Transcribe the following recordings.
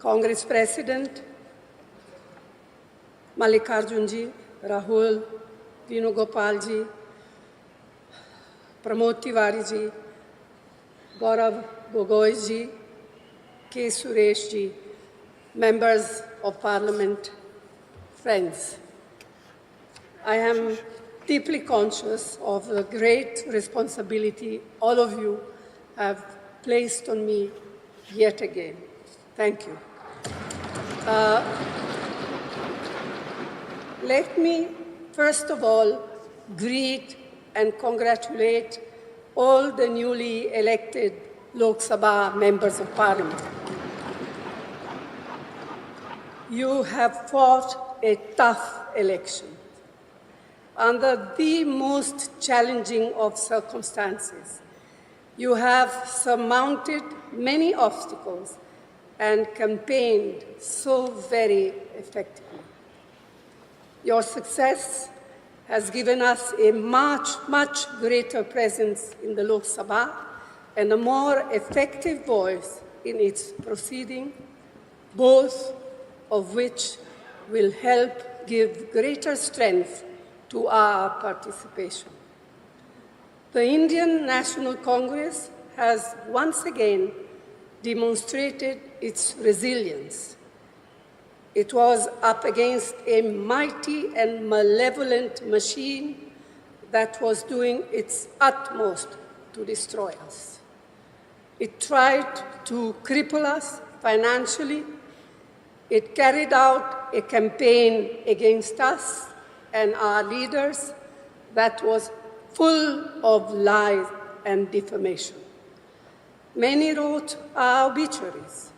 Congress President, Mallikarjunji, Rahul, Venugopalji, Pramod Tiwariji, Gaurav Gogoiji, K. Sureshji, members of Parliament, friends. I am deeply conscious of the great responsibility all of you have placed on me yet again. Thank you. Let me, first of all, greet and congratulate all the newly elected Lok Sabha members of Parliament. You have fought a tough election under the most challenging of circumstances. You have surmounted many obstacles and campaigned so very effectively. Your success has given us a much greater presence in the Lok Sabha and a more effective voice in its proceeding, both of which will help give greater strength to our participation. The Indian National Congress has once again demonstrated its resilience. It was up against a mighty and malevolent machine that was doing its utmost to destroy us. It tried to cripple us financially. It carried out a campaign against us and our leaders that was full of lies and defamation. Many wrote our obituaries,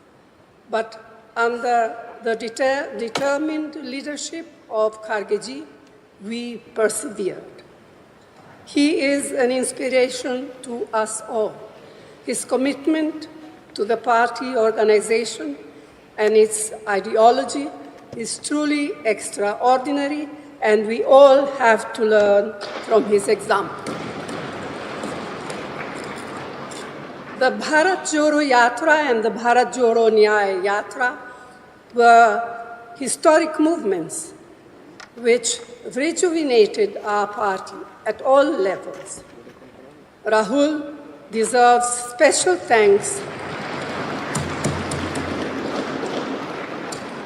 but under the determined leadership of Khargeji, we persevered. He is an inspiration to us all. His commitment to the party organization and its ideology is truly extraordinary, and we all have to learn from his example. The Bharat Jodo Yatra and the Bharat Jodo Nyaya Yatra were historic movements which rejuvenated our party at all levels. Rahul deserves special thanks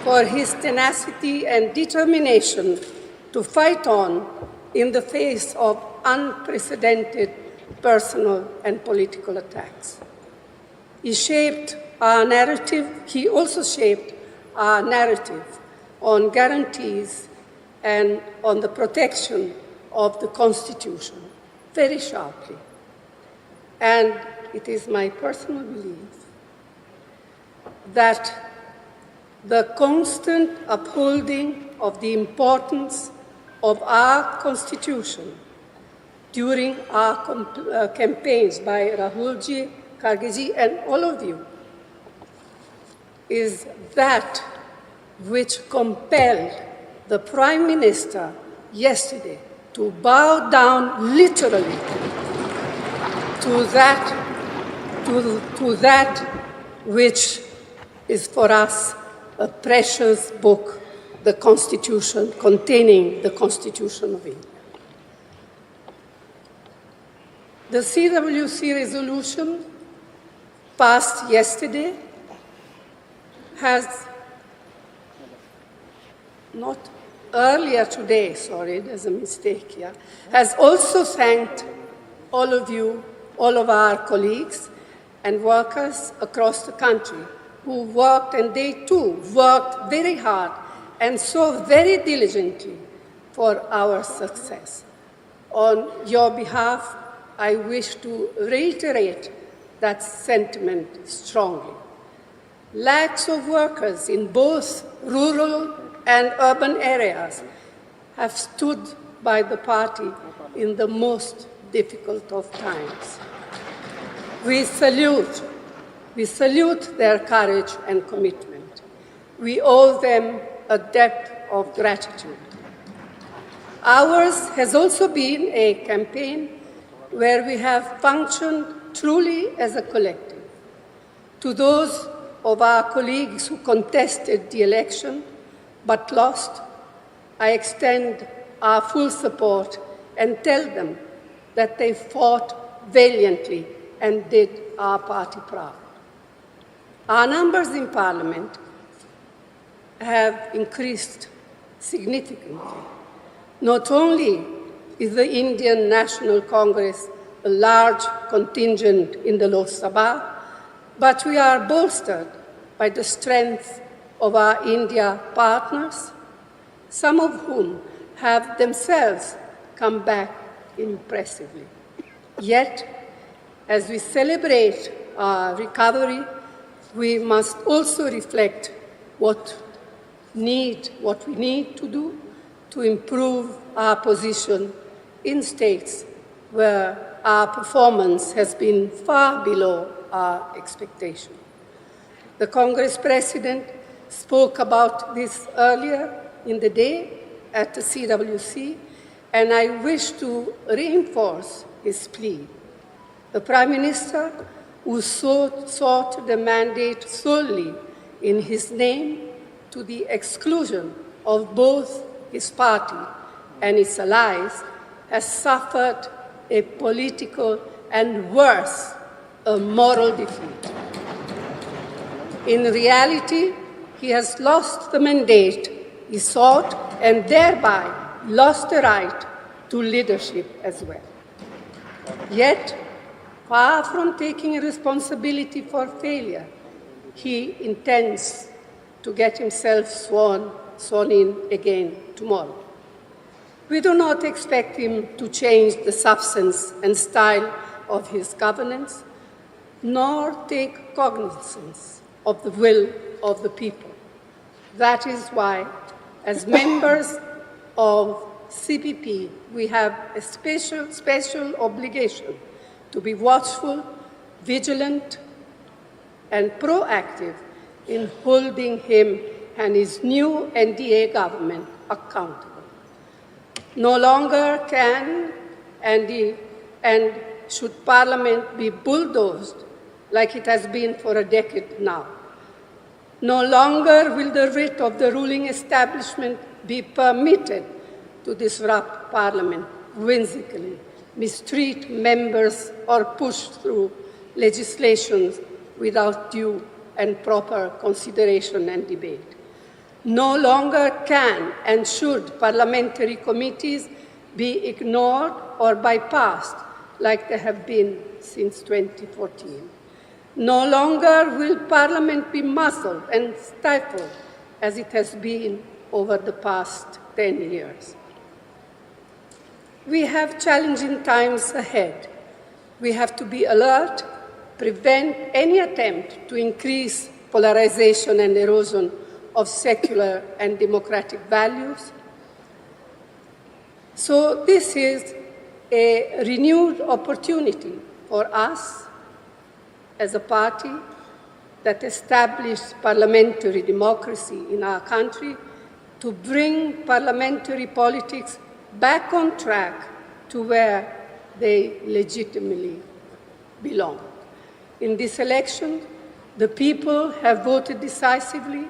for his tenacity and determination to fight on in the face of unprecedented personal and political attacks. He also shaped our narrative on guarantees and on the protection of the Constitution very sharply. And it is my personal belief that the constant upholding of the importance of our Constitution during our campaigns by Rahulji, Khargeji, and all of you is that which compelled the Prime Minister yesterday to bow down literally to that which is for us a precious book, the Constitution, containing the Constitution of India. The CWC resolution passed yesterday has not earlier today, sorry, there's a mistake here, has also thanked all of you, all of our colleagues and workers across the country who worked, and they too worked very hard and so very diligently for our success. On your behalf, I wish to reiterate that sentiment strongly. Lakhs of workers in both rural and urban areas have stood by the party in the most difficult of times. We salute their courage and commitment. We owe them a debt of gratitude. Ours has also been a campaign where we have functioned truly as a collective. To those of our colleagues who contested the election but lost, I extend our full support and tell them that they fought valiantly and did our party proud. Our numbers in Parliament have increased significantly. Not only is the Indian National Congress a large contingent in the Lok Sabha, but we are bolstered by the strength of our India partners, some of whom have themselves come back impressively. Yet, as we celebrate our recovery, we must also reflect what we need to do to improve our position in states where our performance has been far below our expectation. The Congress President spoke about this earlier in the day at the CWC, and I wish to reinforce his plea. The Prime Minister, who sought the mandate solely in his name to the exclusion of both his party and its allies, has suffered a political and worse, a moral defeat. In reality, he has lost the mandate he sought and thereby lost the right to leadership as well. Yet, far from taking responsibility for failure, he intends to get himself sworn in again tomorrow. We do not expect him to change the substance and style of his governance, nor take cognizance of the will of the people. That is why, as members of CPP, we have a special obligation to be watchful, vigilant, and proactive in holding him and his new NDA government accountable. No longer can and should Parliament be bulldozed like it has been for a decade now. No longer will the writ of the ruling establishment be permitted to disrupt Parliament whimsically, mistreat members, or push through legislation without due and proper consideration and debate. No longer can and should parliamentary committees be ignored or bypassed like they have been since 2014. No longer will Parliament be muzzled and stifled as it has been over the past 10 years. We have challenging times ahead. We have to be alert, prevent any attempt to increase polarization and erosion of secular and democratic values. So this is a renewed opportunity for us as a party that established parliamentary democracy in our country to bring parliamentary politics back on track to where they legitimately belong. In this election, the people have voted decisively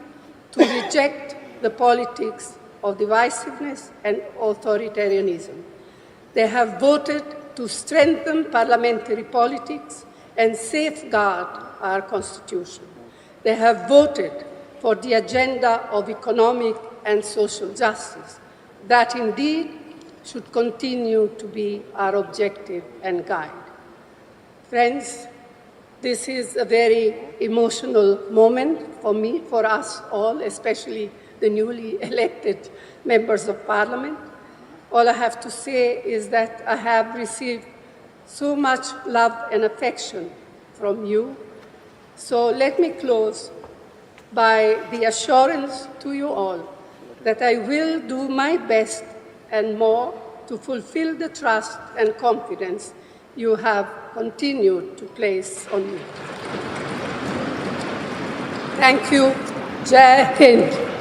to reject the politics of divisiveness and authoritarianism. They have voted to strengthen parliamentary politics and safeguard our Constitution. They have voted for the agenda of economic and social justice. That indeed should continue to be our objective and guide. Friends, this is a very emotional moment for me, for us all, especially the newly elected members of Parliament. All I have to say is that I have received so much love and affection from you. So let me close by the assurance to you all that I will do my best and more to fulfill the trust and confidence you have continued to place on me. Thank you. Jai Hind.